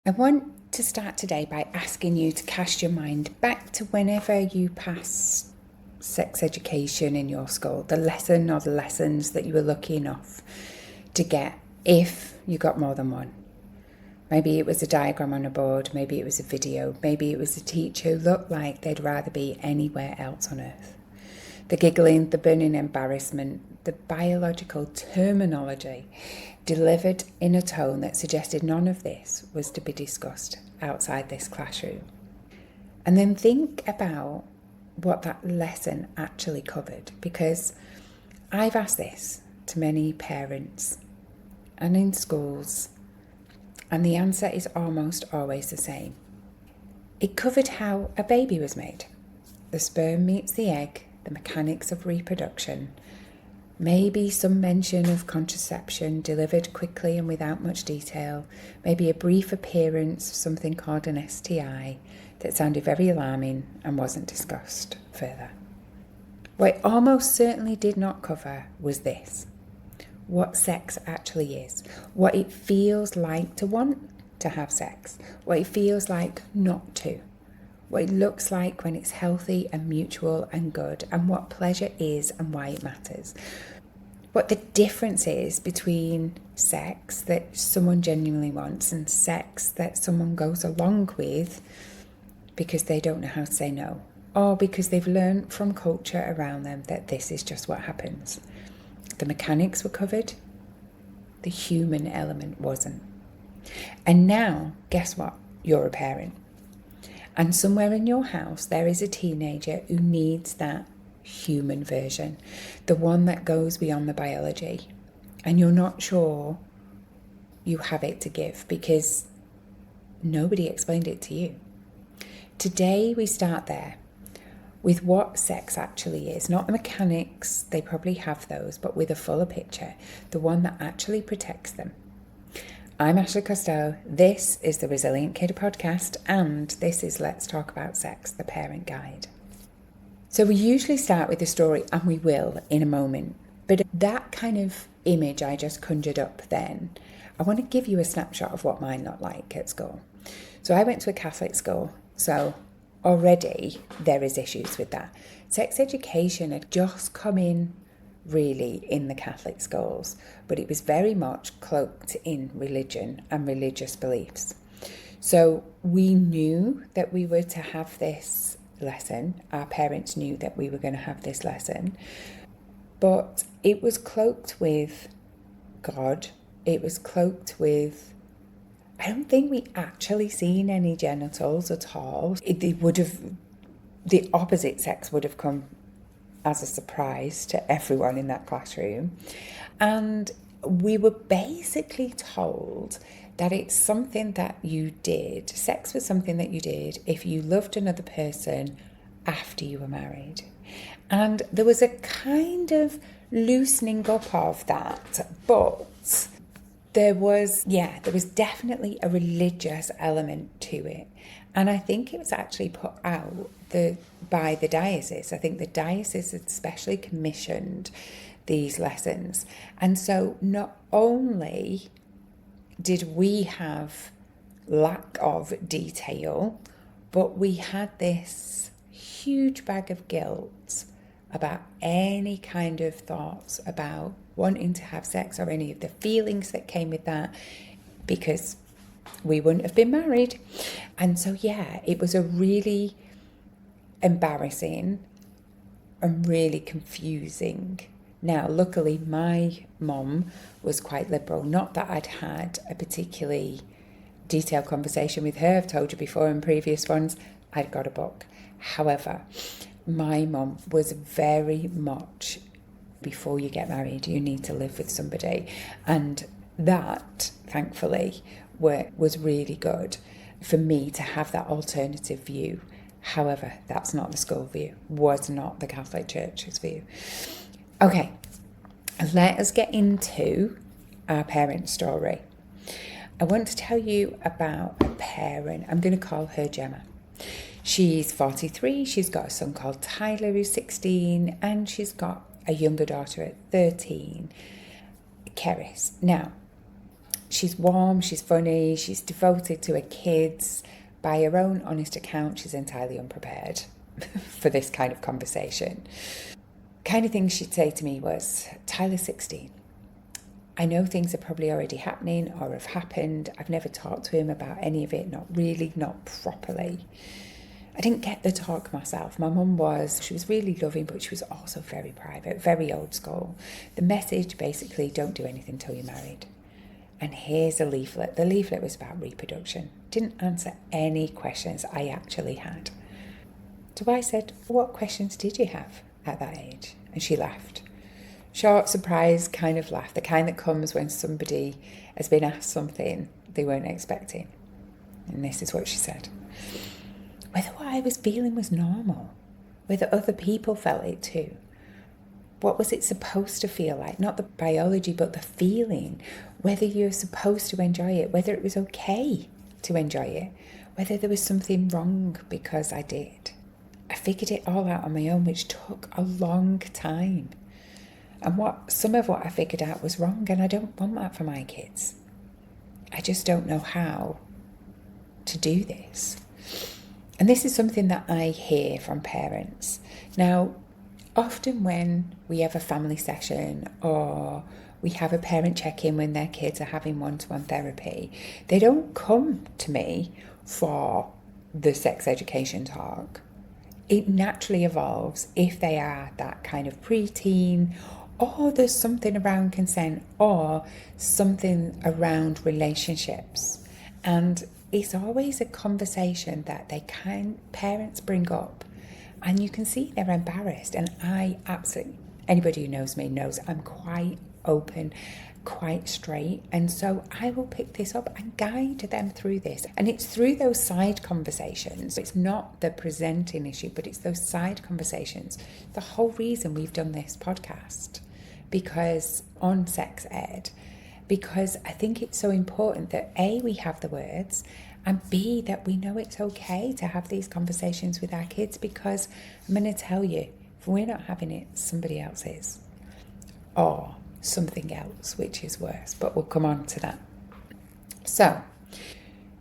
I want to start today by asking you to cast your mind back to whenever you passed sex education in your school, the lesson or the lessons that you were lucky enough to get, if you got more than one. Maybe it was a diagram on a board, maybe it was a video, maybe it was a teacher who looked like they'd rather be anywhere else on earth. The giggling, the burning embarrassment, the biological terminology delivered in a tone that suggested none of this was to be discussed outside this classroom. And then think about what that lesson actually covered, because I've asked this to many parents and in schools, and the answer is almost always the same. It covered how a baby was made. The sperm meets the egg, the mechanics of reproduction, maybe some mention of contraception delivered quickly and without much detail, maybe a brief appearance of something called an STI that sounded very alarming and wasn't discussed further. What it almost certainly did not cover was this: what sex actually is, what it feels like to want to have sex, what it feels like not to, what it looks like when it's healthy and mutual and good, and what pleasure is and why it matters. What the difference is between sex that someone genuinely wants and sex that someone goes along with because they don't know how to say no, or because they've learned from culture around them that this is just what happens. The mechanics were covered, the human element wasn't. And now, guess what? You're a parent. And somewhere in your house, there is a teenager who needs that human version, the one that goes beyond the biology. And you're not sure you have it to give because nobody explained it to you. Today, we start there with what sex actually is, not the mechanics, they probably have those, but with a fuller picture, the one that actually protects them. I'm Ashley Costello, this is the Resilient Kid podcast, and this is Let's Talk About Sex, the Parent Guide. So we usually start with the story, and we will in a moment, but that kind of image I just conjured up then, I want to give you a snapshot of what mine looked like at school. So I went to a Catholic school, so already there is issues with that. Sex education had just come in really in the Catholic schools, but it was very much cloaked in religion and religious beliefs. So we knew that we were to have this lesson. Our parents knew that we were going to have this lesson, but it was cloaked with God. It was cloaked with, I don't think we actually seen any genitals at all. The opposite sex would have come as a surprise to everyone in that classroom. And we were basically told that it's something that you did. Sex was something that you did if you loved another person after you were married. And there was a kind of loosening up of that, but there was definitely a religious element to it. And I think it was actually put out by the diocese. I think the diocese had specially commissioned these lessons. And so not only did we have lack of detail, but we had this huge bag of guilt about any kind of thoughts about wanting to have sex or any of the feelings that came with that, because we wouldn't have been married. And so, it was a really embarrassing and really confusing. Now, luckily, my mum was quite liberal. Not that I'd had a particularly detailed conversation with her. I've told you before in previous ones, I'd got a book. However, my mum was very much, before you get married, you need to live with somebody. And that, thankfully, was really good for me to have that alternative view. However, that's not the school view, was not the Catholic Church's view. Okay, let us get into our parent story. I want to tell you about a parent. I'm going to call her Gemma. She's 43, she's got a son called Tyler who's 16, and she's got a younger daughter at 13, Keris. Now, She's warm, she's funny, she's devoted to her kids. By her own honest account, she's entirely unprepared for this kind of conversation. Kind of things she'd say to me was, Tyler's 16. I know things are probably already happening or have happened. I've never talked to him about any of it, not really, not properly. I didn't get the talk myself. My mum she was really loving, but she was also very private, very old school. The message basically, don't do anything till you're married. And here's a leaflet. The leaflet was about reproduction. Didn't answer any questions I actually had. So I said, what questions did you have at that age? And she laughed. Short, surprised kind of laugh, the kind that comes when somebody has been asked something they weren't expecting. And this is what she said. Whether what I was feeling was normal, whether other people felt it too. What was it supposed to feel like? Not the biology, but the feeling. Whether you're supposed to enjoy it, whether it was okay to enjoy it, whether there was something wrong because I did. I figured it all out on my own, which took a long time. And some of what I figured out was wrong, and I don't want that for my kids. I just don't know how to do this. And this is something that I hear from parents. Now, often when we have a family session or we have a parent check-in when their kids are having one-to-one therapy, they don't come to me for the sex education talk. It naturally evolves if they are that kind of preteen, or there's something around consent, or something around relationships. And it's always a conversation that parents bring up, and you can see they're embarrassed. And anybody who knows me knows I'm quite open, quite straight, and so I will pick this up and guide them through this. And it's through those side conversations. It's not the presenting issue, but it's those side conversations. The whole reason we've done this podcast on sex ed, because I think it's so important that A, we have the words, and B, that we know it's okay to have these conversations with our kids, because I'm going to tell you, if we're not having it, somebody else is. Or something else, which is worse, but we'll come on to that. So,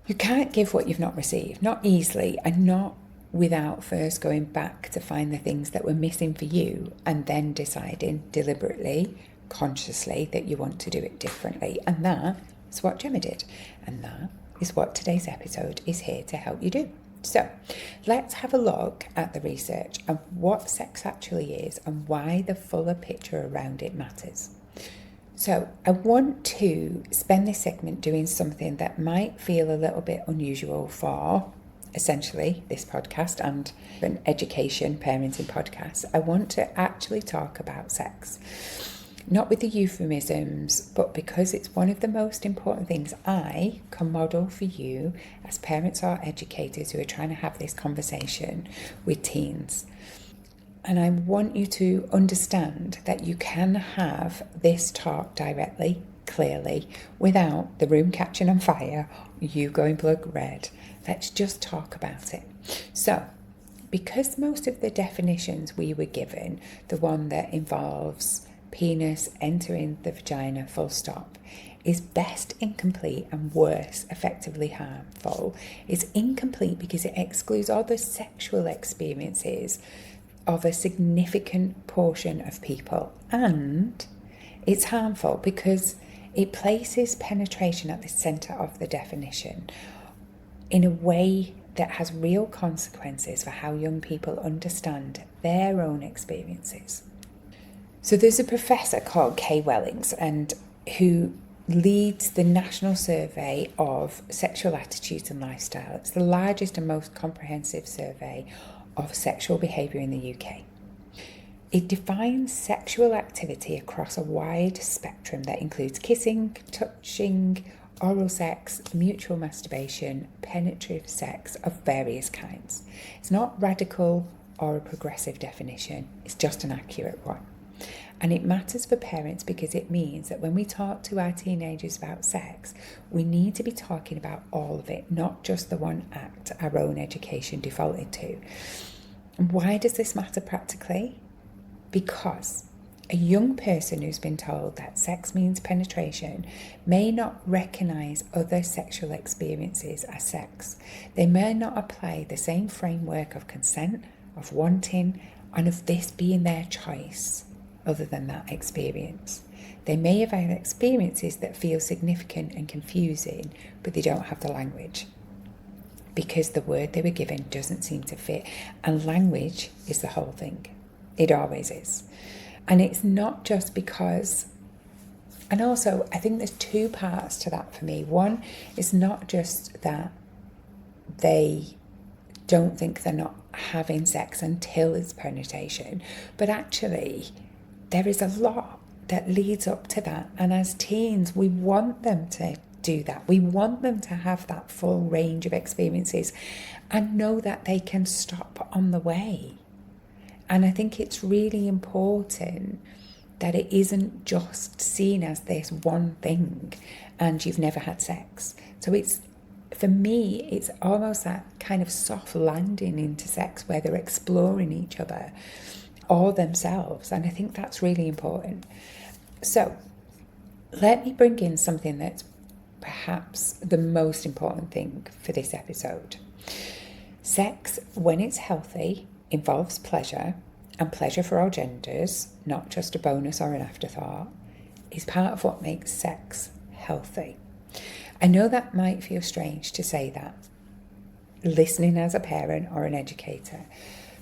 you can't give what you've not received, not easily, and not without first going back to find the things that were missing for you, and then deciding deliberately, consciously, that you want to do it differently. And that is what Gemma did, and that is what today's episode is here to help you do. So let's have a look at the research and what sex actually is and why the fuller picture around it matters. So I want to spend this segment doing something that might feel a little bit unusual for essentially this podcast and an education parenting podcast. I want to actually talk about sex. Not with the euphemisms, but because it's one of the most important things I can model for you as parents or educators who are trying to have this conversation with teens. And I want you to understand that you can have this talk directly, clearly, without the room catching on fire, you going blood red. Let's just talk about it. So, because most of the definitions we were given, the one that involves penis entering the vagina full stop, is best incomplete and worse effectively harmful. It's incomplete because it excludes all the sexual experiences of a significant portion of people, and it's harmful because it places penetration at the centre of the definition in a way that has real consequences for how young people understand their own experiences. So there's a professor called Kay Wellings, and who leads the National Survey of Sexual Attitudes and Lifestyle. It's the largest and most comprehensive survey of sexual behaviour in the UK. It defines sexual activity across a wide spectrum that includes kissing, touching, oral sex, mutual masturbation, penetrative sex of various kinds. It's not radical or a progressive definition, it's just an accurate one. And it matters for parents because it means that when we talk to our teenagers about sex, we need to be talking about all of it, not just the one act our own education defaulted to. And why does this matter practically? Because A young person who's been told that sex means penetration may not recognise other sexual experiences as sex. They may not apply the same framework of consent, of wanting, and of this being their choice other than that experience. They may have had experiences that feel significant and confusing, but they don't have the language because the word they were given doesn't seem to fit. And language is the whole thing. It always is. And it's not just because, and also I think there's two parts to that for me. One, it's not just that they don't think they're not having sex until it's penetration, but actually there is a lot that leads up to that. And as teens, we want them to do that. We want them to have that full range of experiences and know that they can stop on the way. And I think it's really important that it isn't just seen as this one thing and you've never had sex. So it's, for me, it's almost that kind of soft landing into sex where they're exploring each other or themselves. And I think that's really important. So let me bring in something that's perhaps the most important thing for this episode. Sex, when it's healthy, involves pleasure, and pleasure for all genders, not just a bonus or an afterthought, is part of what makes sex healthy. I know that might feel strange to say that, listening as a parent or an educator,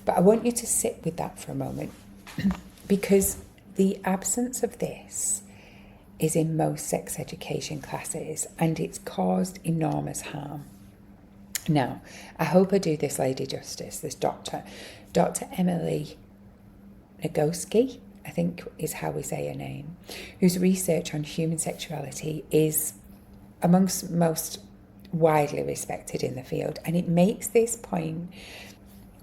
but I want you to sit with that for a moment because the absence of this is in most sex education classes and it's caused enormous harm. Now, I hope I do this lady justice, this Dr. Emily Nagoski, I think is how we say her name, whose research on human sexuality is amongst most widely respected in the field. And it makes this point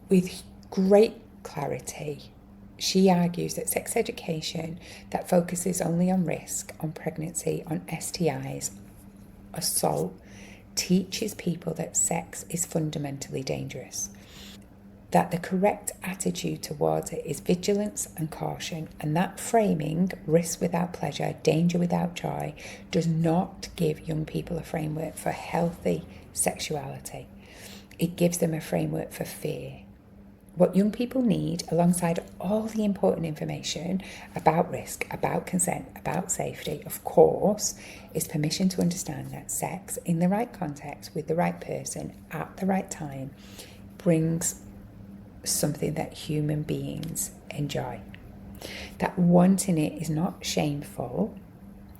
with great clarity. She argues that sex education that focuses only on risk, on pregnancy, on STIs, assault, teaches people that sex is fundamentally dangerous, that the correct attitude towards it is vigilance and caution, and that framing, risk without pleasure, danger without joy, does not give young people a framework for healthy sexuality. It gives them a framework for fear. What young people need, alongside all the important information about risk, about consent, about safety, of course, is permission to understand that sex in the right context, with the right person, at the right time, brings something that human beings enjoy. That wanting it is not shameful,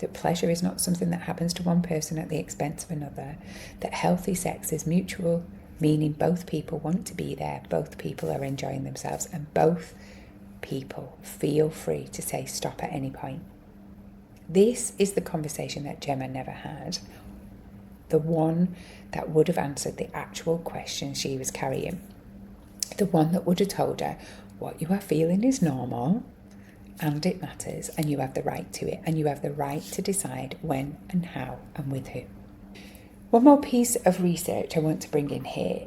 that pleasure is not something that happens to one person at the expense of another, that healthy sex is mutual, meaning both people want to be there, both people are enjoying themselves, and both people feel free to say stop at any point. This is the conversation that Gemma never had, the one that would have answered the actual question she was carrying, the one that would have told her what you are feeling is normal and it matters and you have the right to it and you have the right to decide when and how and with who. One more piece of research I want to bring in here,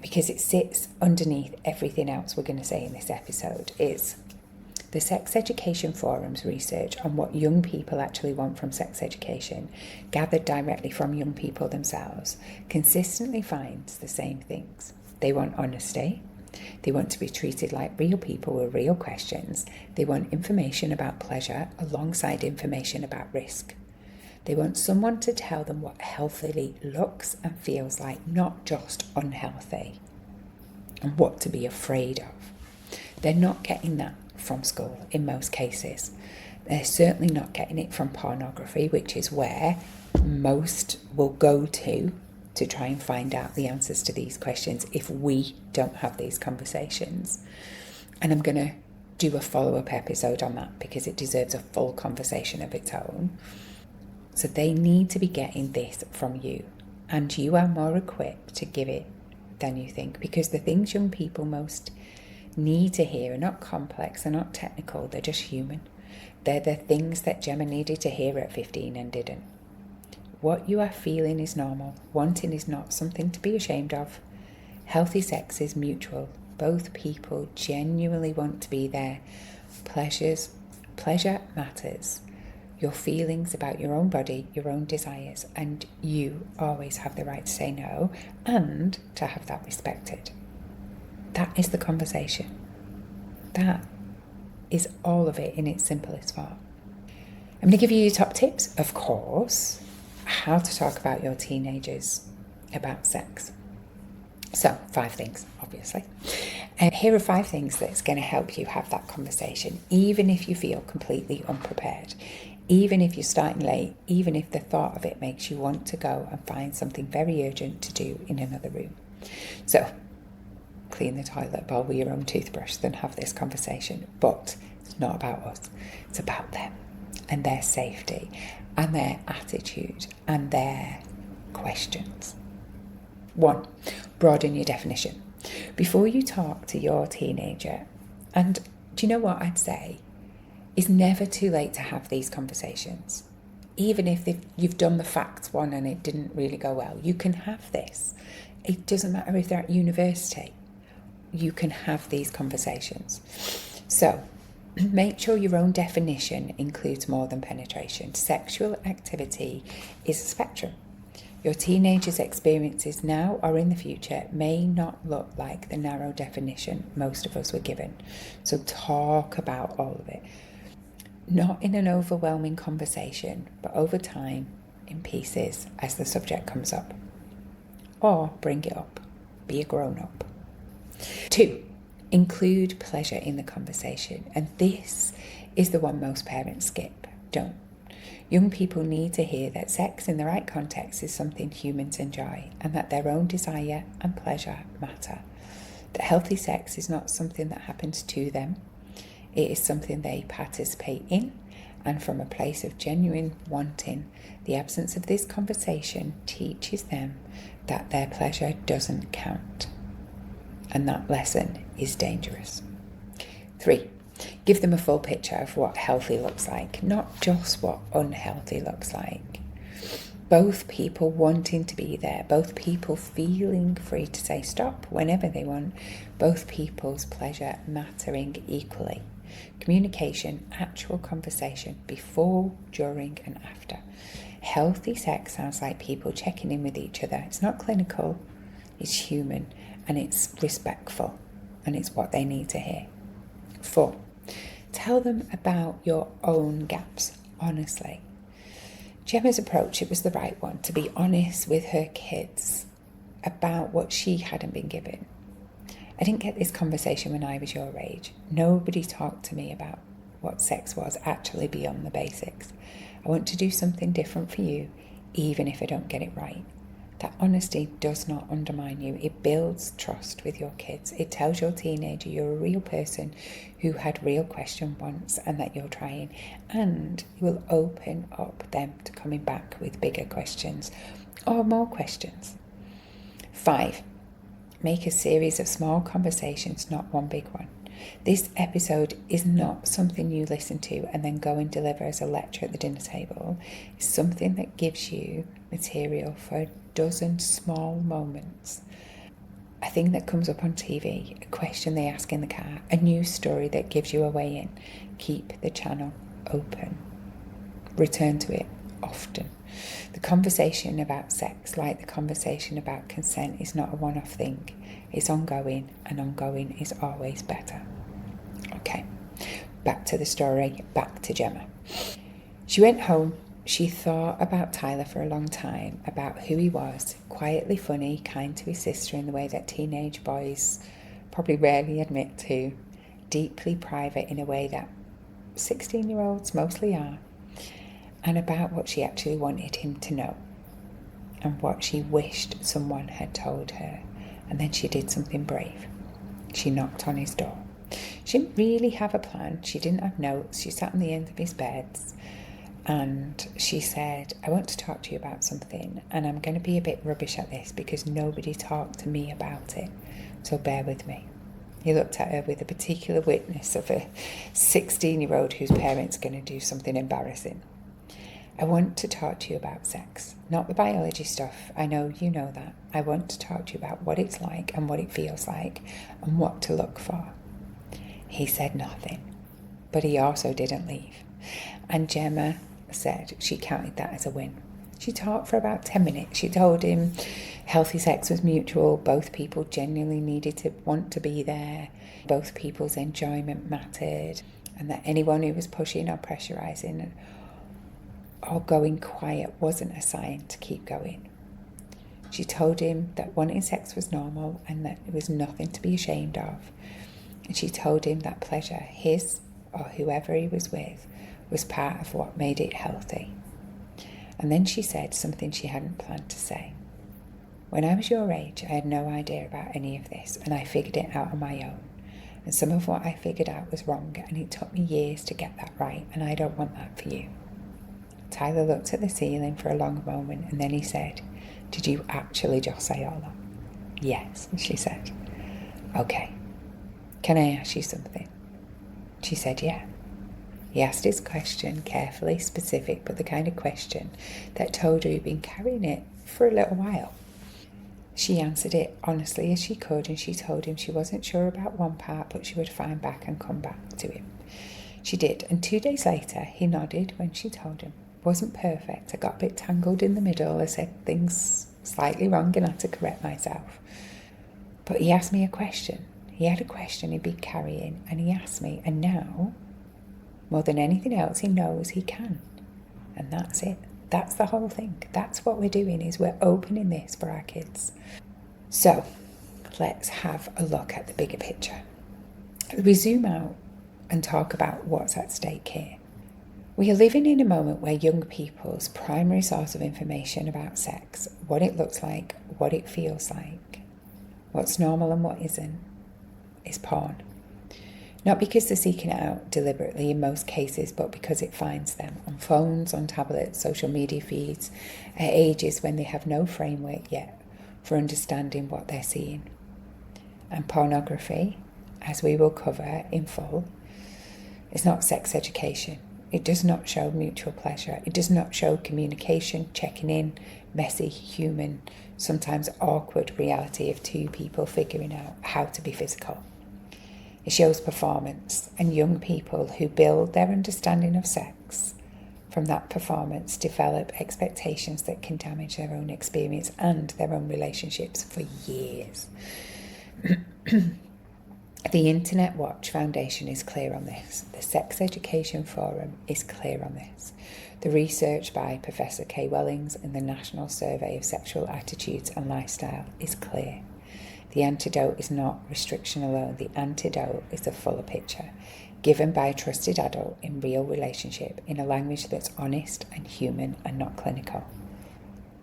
because it sits underneath everything else we're going to say in this episode, is the Sex Education Forum's research on what young people actually want from sex education, gathered directly from young people themselves, consistently finds the same things. They want honesty. They want to be treated like real people with real questions. They want information about pleasure alongside information about risk. They want someone to tell them what healthily looks and feels like, not just unhealthy, and what to be afraid of. They're not getting that from school in most cases. They're certainly not getting it from pornography, which is where most will go to try and find out the answers to these questions if we don't have these conversations. And I'm going to do a follow-up episode on that because it deserves a full conversation of its own. So they need to be getting this from you, and you are more equipped to give it than you think, because the things young people most need to hear are not complex, they're not technical, they're just human. They're the things that Gemma needed to hear at 15 and didn't. What you are feeling is normal. Wanting is not something to be ashamed of. Healthy sex is mutual. Both people genuinely want to be there. Pleasures Pleasure matters. Your feelings about your own body, your own desires, and you always have the right to say no and to have that respected. That is the conversation. That is all of it in its simplest form. I'm going to give you top tips, of course, how to talk about your teenagers about sex. So, 5 things, obviously. And here are 5 things that's going to help you have that conversation, even if you feel completely unprepared, even if you're starting late, even if the thought of it makes you want to go and find something very urgent to do in another room. So, clean the toilet bowl with your own toothbrush, then have this conversation. But it's not about us. It's about them and their safety and their attitude and their questions. 1, broaden your definition. Before you talk to your teenager, and do you know what I'd say? It's never too late to have these conversations. Even if you've done the facts one and it didn't really go well, you can have this. It doesn't matter if they're at university. You can have these conversations. So, make sure your own definition includes more than penetration. Sexual activity is a spectrum. Your teenager's experiences now or in the future may not look like the narrow definition most of us were given. So talk about all of it. Not in an overwhelming conversation, but over time, in pieces, as the subject comes up. Or bring it up. Be a grown-up. 2, include pleasure in the conversation. And this is the one most parents skip. Don't. Young people need to hear that sex in the right context is something humans enjoy and that their own desire and pleasure matter. That healthy sex is not something that happens to them. It is something they participate in, and from a place of genuine wanting. The absence of this conversation teaches them that their pleasure doesn't count. And that lesson is dangerous. 3, give them a full picture of what healthy looks like, not just what unhealthy looks like. Both people wanting to be there, both people feeling free to say stop whenever they want, both people's pleasure mattering equally. Communication, actual conversation, before, during and after. Healthy sex sounds like people checking in with each other. It's not clinical, it's human, and it's respectful, and it's what they need to hear. 4, tell them about your own gaps, honestly. Gemma's approach, it was the right one, to be honest with her kids about what she hadn't been given. I didn't get this conversation when I was your age. Nobody talked to me about what sex was actually beyond the basics. I want to do something different for you, even if I don't get it right. That honesty does not undermine you. It builds trust with your kids. It tells your teenager you're a real person who had real questions once and that you're trying. And you will open up them to coming back with bigger questions or more questions. 5, make a series of small conversations, not one big one. This episode is not something you listen to and then go and deliver as a lecture at the dinner table. It's something that gives you material for a dozen small moments. A thing that comes up on TV, a question they ask in the car, a news story that gives you a way in. Keep the channel open. Return to it often. The conversation about sex, like the conversation about consent, is not a one-off thing. It's ongoing, and ongoing is always better. Okay, back to the story, back to Gemma. She went home. She thought about Tyler for a long time, about who he was, quietly funny, kind to his sister in the way that teenage boys probably rarely admit to, deeply private in a way that 16-year-olds mostly are, and about what she actually wanted him to know and what she wished someone had told her. And then she did something brave. She knocked on his door. She didn't really have a plan. She didn't have notes. She sat on the end of his bed and she said, I want to talk to you about something, and I'm going to be a bit rubbish at this because nobody talked to me about it, so bear with me. He looked at her with a particular witness of a 16-year-old whose parents are going to do something embarrassing. I want to talk to you about sex, not the biology stuff. I know you know that. I want to talk to you about what it's like and what it feels like and what to look for. He said nothing. but he also didn't leave. And Gemma said she counted that as a win. She talked for about 10 minutes. She told him healthy sex was mutual. Both people genuinely needed to want to be there. Both people's enjoyment mattered. And that anyone who was pushing or pressurising or going quiet wasn't a sign to keep going. She told him that wanting sex was normal and that it was nothing to be ashamed of. And she told him that pleasure, his or whoever he was with, was part of what made it healthy. And then she said something she hadn't planned to say. When I was your age, I had no idea about any of this, and I figured it out on my own. And some of what I figured out was wrong, and it took me years to get that right, and I don't want that for you. Tyler looked at the ceiling for a long moment, and then he said, "Did you actually just say all that?" "Yes," she said. "Okay. Can I ask you something?" She said, "Yeah." He asked his question carefully, specific, but the kind of question that told her he'd been carrying it for a little while. She answered it honestly as she could, and she told him she wasn't sure about one part, but she would find back and come back to him. She did, and 2 days later, he nodded when she told him. It wasn't perfect. I got a bit tangled in the middle. I said things slightly wrong and had to correct myself. But he asked me a question. He had a question he'd been carrying, and he asked me, and now, more than anything else, he knows he can. And that's it. That's the whole thing. That's what we're doing, is we're opening this for our kids. So let's have a look at the bigger picture. We zoom out and talk about what's at stake here. We are living in a moment where young people's primary source of information about sex, what it looks like, what it feels like, what's normal and what isn't, is porn. Not because they're seeking it out deliberately in most cases, but because it finds them on phones, on tablets, social media feeds, at ages when they have no framework yet for understanding what they're seeing. And pornography, as we will cover in full, is not sex education. It does not show mutual pleasure. It does not show communication, checking in, messy, human, sometimes awkward reality of two people figuring out how to be physical. It shows performance, and young people who build their understanding of sex from that performance develop expectations that can damage their own experience and their own relationships for years. The Internet Watch Foundation is clear on this. The Sex Education Forum is clear on this. The research by Professor Kay Wellings in the National Survey of Sexual Attitudes and Lifestyle is clear. The antidote is not restriction alone. The antidote is a fuller picture, given by a trusted adult in real relationship, in a language that's honest and human and not clinical.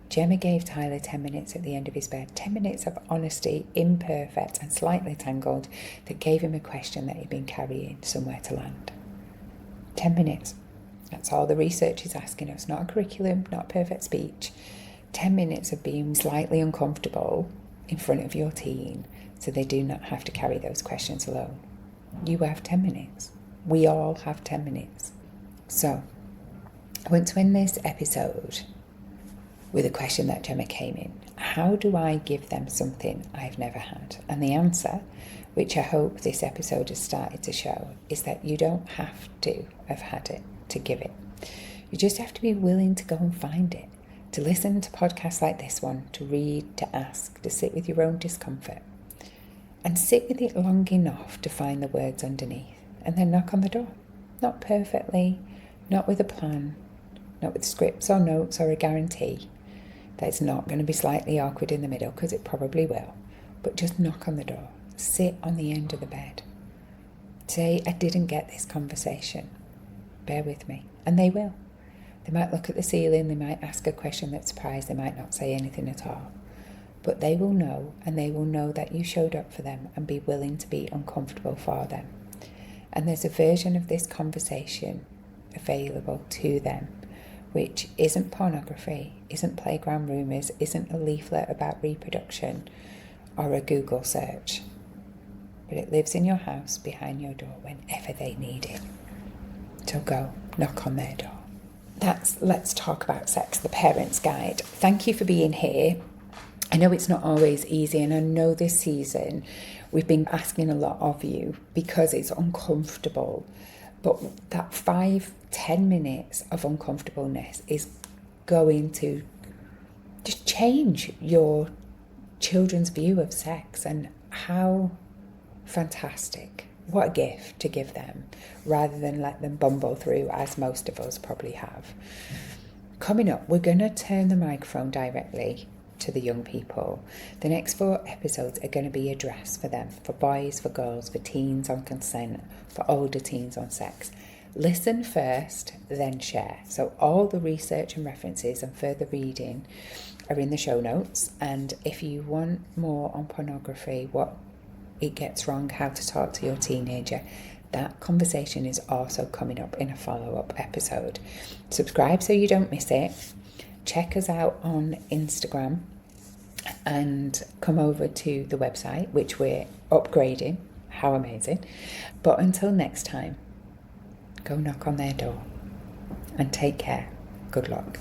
Gemma gave Tyler 10 minutes at the end of his bed, 10 minutes of honesty, imperfect and slightly tangled, that gave him a question that he'd been carrying somewhere to land. 10 minutes. That's all the research is asking us, not a curriculum, not perfect speech. 10 minutes of being slightly uncomfortable in front of your teen so they do not have to carry those questions alone. You have 10 minutes. We all have 10 minutes. So, I want to end this episode with a question that Gemma came in. How do I give them something I've never had? And the answer, which I hope this episode has started to show, is that you don't have to have had it to give it. You just have to be willing to go and find it, to listen to podcasts like this one, to read, to ask, to sit with your own discomfort. And sit with it long enough to find the words underneath, and then knock on the door. Not perfectly, not with a plan, not with scripts or notes or a guarantee that it's not going to be slightly awkward in the middle, because it probably will. But just knock on the door. Sit on the end of the bed. Say, I didn't get this conversation. Bear with me. And they will. They might look at the ceiling, they might ask a question that's surprised, they might not say anything at all. But they will know, and they will know that you showed up for them and be willing to be uncomfortable for them. And there's a version of this conversation available to them, which isn't pornography, isn't playground rumours, isn't a leaflet about reproduction or a Google search. But it lives in your house, behind your door, whenever they need it. So go, knock on their door. That's Let's Talk About Sex, the Parent's Guide. Thank you for being here. I know it's not always easy, and I know this season we've been asking a lot of you because it's uncomfortable But that 5-10 minutes of uncomfortableness is going to just change your children's view of sex. And how fantastic, what a gift to give them, rather than let them bumble through as most of us probably have. Coming up, we're going to turn the microphone directly to the young people. The next 4 episodes are going to be addressed for them, for boys, for girls, for teens on consent, for older teens on sex. Listen first, then share. So all the research and references and further reading are in the show notes. And if you want more on pornography, what it gets wrong, how to talk to your teenager, that conversation is also coming up in a follow-up episode. Subscribe so you don't miss it. Check us out on Instagram and come over to the website, which we're upgrading. How amazing. But until next time, go knock on their door and take care. Good luck.